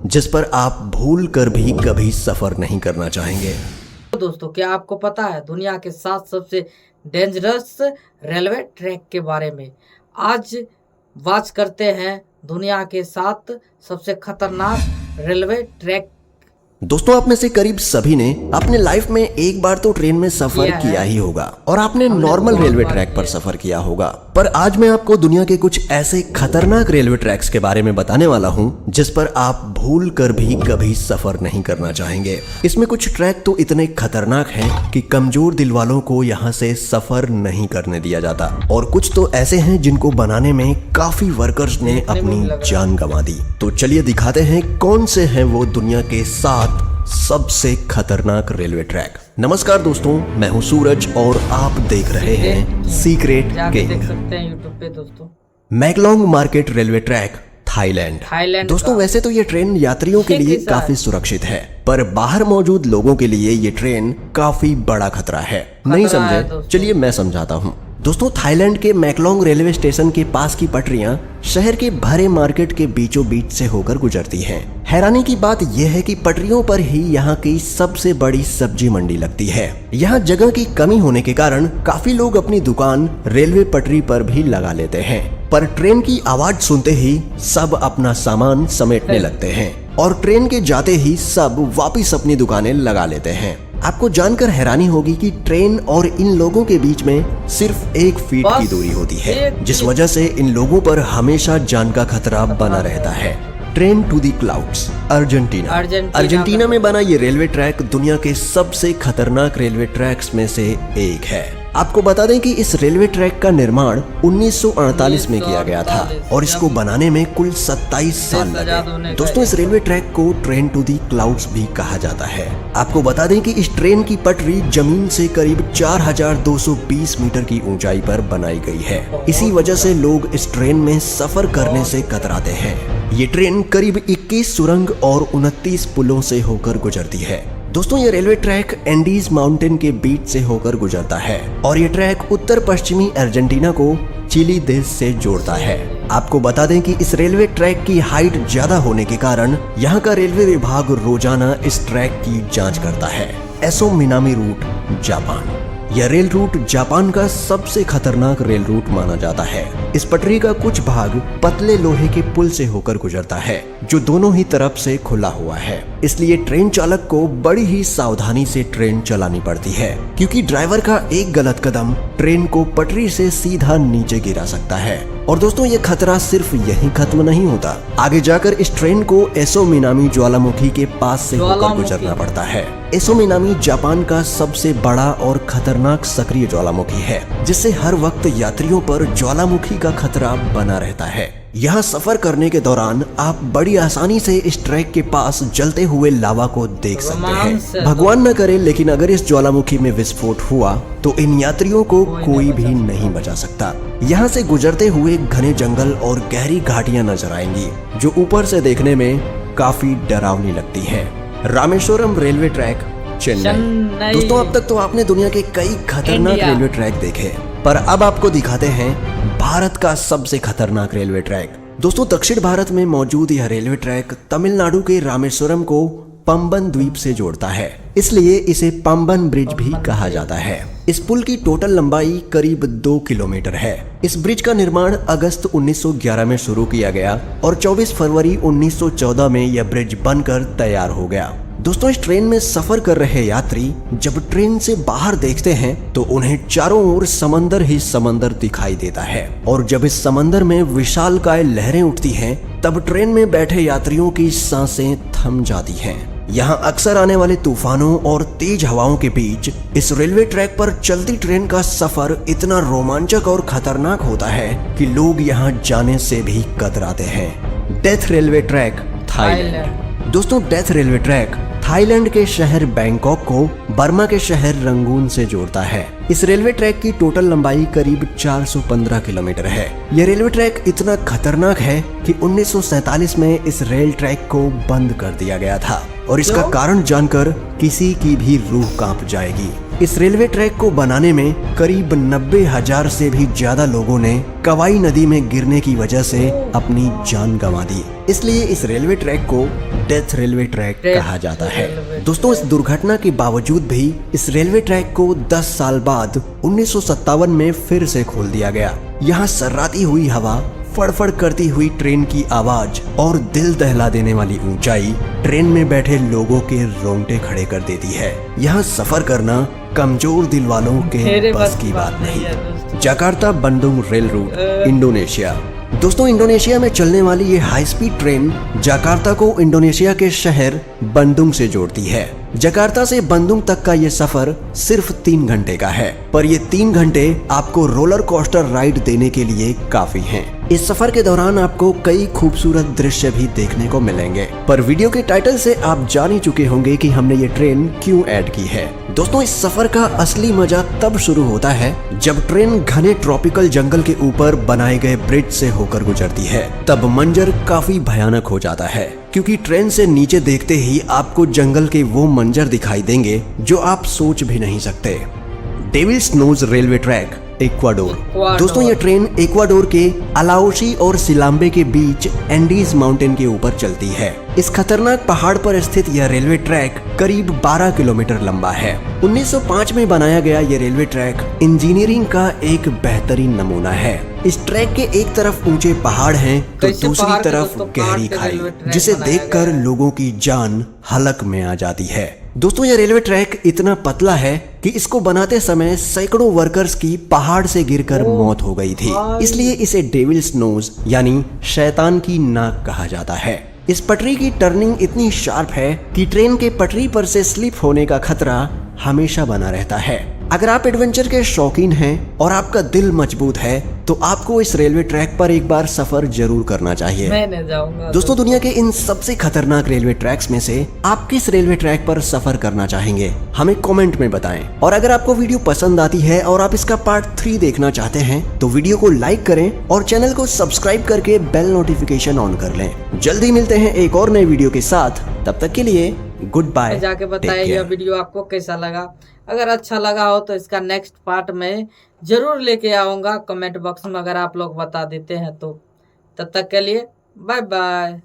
जिस पर आप भूल कर भी कभी सफर नहीं करना चाहेंगे। दोस्तों, क्या आपको पता है दुनिया के 7 सबसे डेंजरस रेलवे ट्रैक के बारे में? आज बात करते हैं दुनिया के 7 सबसे खतरनाक रेलवे ट्रैक। दोस्तों, आप में से करीब सभी ने अपने लाइफ में एक बार तो ट्रेन में सफर किया ही होगा और आपने नॉर्मल रेलवे ट्रैक पर सफर किया होगा। पर आज मैं आपको दुनिया के कुछ ऐसे खतरनाक रेलवे ट्रैक्स के बारे में बताने वाला हूं जिस पर आप भूल कर भी कभी सफर नहीं करना चाहेंगे। इसमें कुछ ट्रैक तो इतने खतरनाक हैं कि कमजोर दिल वालों को यहाँ से सफर नहीं करने दिया जाता, और कुछ तो ऐसे हैं जिनको बनाने में काफी वर्कर्स ने अपनी जान गंवा दी। तो चलिए दिखाते हैं कौन से हैं वो दुनिया के 7 सबसे खतरनाक रेलवे ट्रैक। नमस्कार दोस्तों, मैं हूं सूरज और आप देख रहे हैं सीक्रेट किंग। देख सकते हैं यूट्यूब पे दोस्तों। मैकलोंग मार्केट रेलवे ट्रैक, थाईलैंड। दोस्तों, वैसे तो ये ट्रेन यात्रियों के लिए काफी सुरक्षित है, पर बाहर मौजूद लोगों के लिए ये ट्रेन काफी बड़ा खतरा है। नहीं समझे? चलिए मैं समझाता हूँ। दोस्तों, थाईलैंड के मैकलोंग रेलवे स्टेशन के पास की पटरियां शहर के भरे मार्केट के बीचों बीच से होकर गुजरती हैं। हैरानी की बात यह है कि पटरियों पर ही यहाँ की सबसे बड़ी सब्जी मंडी लगती है। यहाँ जगह की कमी होने के कारण काफी लोग अपनी दुकान रेलवे पटरी पर भी लगा लेते हैं, पर ट्रेन की आवाज सुनते ही सब अपना सामान समेटने लगते हैं और ट्रेन के जाते ही सब वापिस अपनी दुकानें लगा लेते हैं। आपको जानकर हैरानी होगी कि ट्रेन और इन लोगों के बीच में सिर्फ 1 फीट की दूरी होती है, जिस वजह से इन लोगों पर हमेशा जान का खतरा बना रहता है। Train to the clouds, Argentina में बना ये रेलवे ट्रैक दुनिया के सबसे खतरनाक रेलवे ट्रैक्स में से एक है। आपको बता दें कि इस रेलवे ट्रैक का निर्माण 1948 में किया गया था और इसको बनाने में कुल 27 साल लगे। दोस्तों, इस रेलवे ट्रैक को ट्रेन टू दी क्लाउड्स भी कहा जाता है। आपको बता दें कि इस ट्रेन की पटरी जमीन से करीब 4220 मीटर की ऊंचाई पर बनाई गई है। इसी वजह से लोग इस ट्रेन में सफर करने से कतराते हैं। ये ट्रेन करीब 21 सुरंग और 29 पुलों से होकर गुजरती है। दोस्तों, ये रेलवे ट्रैक एंडीज माउंटेन के बीच से होकर गुजरता है और ये ट्रैक उत्तर पश्चिमी अर्जेंटीना को चिली देश से जोड़ता है। आपको बता दें कि इस रेलवे ट्रैक की हाइट ज्यादा होने के कारण यहाँ का रेलवे विभाग रोजाना इस ट्रैक की जांच करता है। Aso Minami route, Japan. यह रेल रूट जापान का सबसे खतरनाक रेल रूट माना जाता है। इस पटरी का कुछ भाग पतले लोहे के पुल से होकर गुजरता है जो दोनों ही तरफ से खुला हुआ है, इसलिए ट्रेन चालक को बड़ी ही सावधानी से ट्रेन चलानी पड़ती है, क्योंकि ड्राइवर का एक गलत कदम ट्रेन को पटरी से सीधा नीचे गिरा सकता है। और दोस्तों, ये खतरा सिर्फ यहीं खत्म नहीं होता। आगे जाकर इस ट्रेन को एसो मिनामी ज्वालामुखी के पास से होकर गुजरना पड़ता है। एसो मिनामी जापान का सबसे बड़ा और खतरनाक सक्रिय ज्वालामुखी है, जिससे हर वक्त यात्रियों पर ज्वालामुखी का खतरा बना रहता है। यहाँ सफर करने के दौरान आप बड़ी आसानी से इस ट्रैक के पास जलते हुए लावा को देख सकते हैं। भगवान न करे, लेकिन अगर इस ज्वालामुखी में विस्फोट हुआ तो इन यात्रियों को कोई भी नहीं बचा सकता। यहाँ से गुजरते हुए घने जंगल और गहरी घाटियां नजर आएंगी जो ऊपर से देखने में काफी डरावनी लगती है। Rameswaram railway track, Chennai. दोस्तों, अब तक तो आपने दुनिया के कई खतरनाक रेलवे ट्रैक देखे, पर अब आपको दिखाते हैं भारत का सबसे खतरनाक रेलवे ट्रैक। दोस्तों, दक्षिण भारत में मौजूद यह रेलवे ट्रैक तमिलनाडु के रामेश्वरम को पंबन द्वीप से जोड़ता है, इसलिए इसे पंबन ब्रिज भी कहा जाता है। इस पुल की टोटल लंबाई करीब 2 किलोमीटर है। इस ब्रिज का निर्माण अगस्त 1911 में शुरू किया गया और 24 फरवरी 1914 में यह ब्रिज बनकर तैयार हो गया। दोस्तों, इस ट्रेन में सफर कर रहे यात्री जब ट्रेन से बाहर देखते हैं तो उन्हें चारों ओर समंदर ही समंदर दिखाई देता है, और जब इस समंदर में विशालकाय लहरें उठती हैं तब ट्रेन में बैठे यात्रियों की सांसें थम जाती हैं। यहाँ अक्सर आने वाले तूफानों और तेज हवाओं के बीच इस रेलवे ट्रैक पर चलती ट्रेन का सफर इतना रोमांचक और खतरनाक होता है कि लोग यहाँ जाने से भी कतराते हैं। Death railway track, Thailand. दोस्तों, डेथ रेलवे ट्रैक थाईलैंड के शहर बैंकॉक को बर्मा के शहर रंगून से जोड़ता है। इस रेलवे ट्रैक की टोटल लंबाई करीब 415 किलोमीटर है। यह रेलवे ट्रैक इतना खतरनाक है कि 1947 में इस रेल ट्रैक को बंद कर दिया गया था, और इसका कारण जानकर किसी की भी रूह कांप जाएगी। इस रेलवे ट्रैक को बनाने में करीब 90,000 से भी ज्यादा लोगों ने कवाई नदी में गिरने की वजह से अपनी जान गंवा दी। इसलिए इस रेलवे ट्रैक को डेथ रेलवे ट्रैक कहा जाता है। दोस्तों, इस दुर्घटना के बावजूद भी इस रेलवे ट्रैक को 10 साल बाद 1957 में फिर से खोल दिया गया। यहाँ सर्राती हुई हवा, फड़फड़ करती हुई ट्रेन की आवाज और दिल दहला देने वाली ऊंचाई ट्रेन में बैठे लोगों के रोंगटे खड़े कर देती है। यहाँ सफर करना कमजोर दिल वालों के बस की बात नहीं। Jakarta Bandung rail route, Indonesia. दोस्तों, इंडोनेशिया में चलने वाली ये हाई स्पीड ट्रेन जकार्ता को इंडोनेशिया के शहर बंदुंग से जोड़ती है। जकार्ता से बंदुंग तक का ये सफर सिर्फ 3 घंटे का है, पर ये 3 घंटे आपको रोलर कोस्टर राइड देने के लिए काफी हैं। इस सफर के दौरान आपको कई खूबसूरत दृश्य भी देखने को मिलेंगे, पर वीडियो के टाइटल से आप जान ही चुके होंगे कि हमने ये ट्रेन क्यों ऐड की है। दोस्तों, इस सफर का असली मजा तब शुरू होता है जब ट्रेन घने ट्रॉपिकल जंगल के ऊपर बनाए गए ब्रिज से होकर गुजरती है। तब मंजर काफी भयानक हो जाता है, क्योंकि ट्रेन से नीचे देखते ही आपको जंगल के वो मंजर दिखाई देंगे जो आप सोच भी नहीं सकते। Devil's nose railway track, Ecuador. दोस्तों, ये ट्रेन इक्वाडोर के अलाओशी और सिलाम्बे के बीच एंडीज माउंटेन के ऊपर चलती है। इस खतरनाक पहाड़ पर स्थित यह रेलवे ट्रैक करीब 12 किलोमीटर लंबा है। 1905 में बनाया गया ये रेलवे ट्रैक इंजीनियरिंग का एक बेहतरीन नमूना है। इस ट्रैक के एक तरफ ऊंचे पहाड़ हैं तो दूसरी तरफ गहरी खाई, जिसे देखकर लोगों की जान हलक में आ जाती है। दोस्तों, यह रेलवे ट्रैक इतना पतला है कि इसको बनाते समय सैकड़ों वर्कर्स की पहाड़ से गिरकर मौत हो गई थी। इसलिए इसे डेविल्स नोज यानी शैतान की नाक कहा जाता है। इस पटरी की टर्निंग इतनी शार्प है कि ट्रेन के पटरी पर से स्लिप होने का खतरा हमेशा बना रहता है। अगर आप एडवेंचर के शौकीन हैं और आपका दिल मजबूत है तो आपको इस रेलवे ट्रैक पर एक बार सफर जरूर करना चाहिए। मैं नहीं जाऊंगा। दोस्तों, दुनिया के इन सबसे खतरनाक रेलवे ट्रैक्स में से आप किस रेलवे ट्रैक पर सफर करना चाहेंगे, हमें कमेंट में बताएं। और अगर आपको वीडियो पसंद आती है और आप इसका पार्ट 3 देखना चाहते हैं तो वीडियो को लाइक करें और चैनल को सब्सक्राइब करके बेल नोटिफिकेशन ऑन कर लें। जल्दी मिलते हैं एक और नए वीडियो के साथ, तब तक के लिए गुड बाय। जाके बताइए यह वीडियो आपको कैसा लगा। अगर अच्छा लगा हो तो इसका नेक्स्ट पार्ट में जरूर लेके आऊंगा। कमेंट बॉक्स में अगर आप लोग बता देते हैं तो। तब तक के लिए बाय बाय।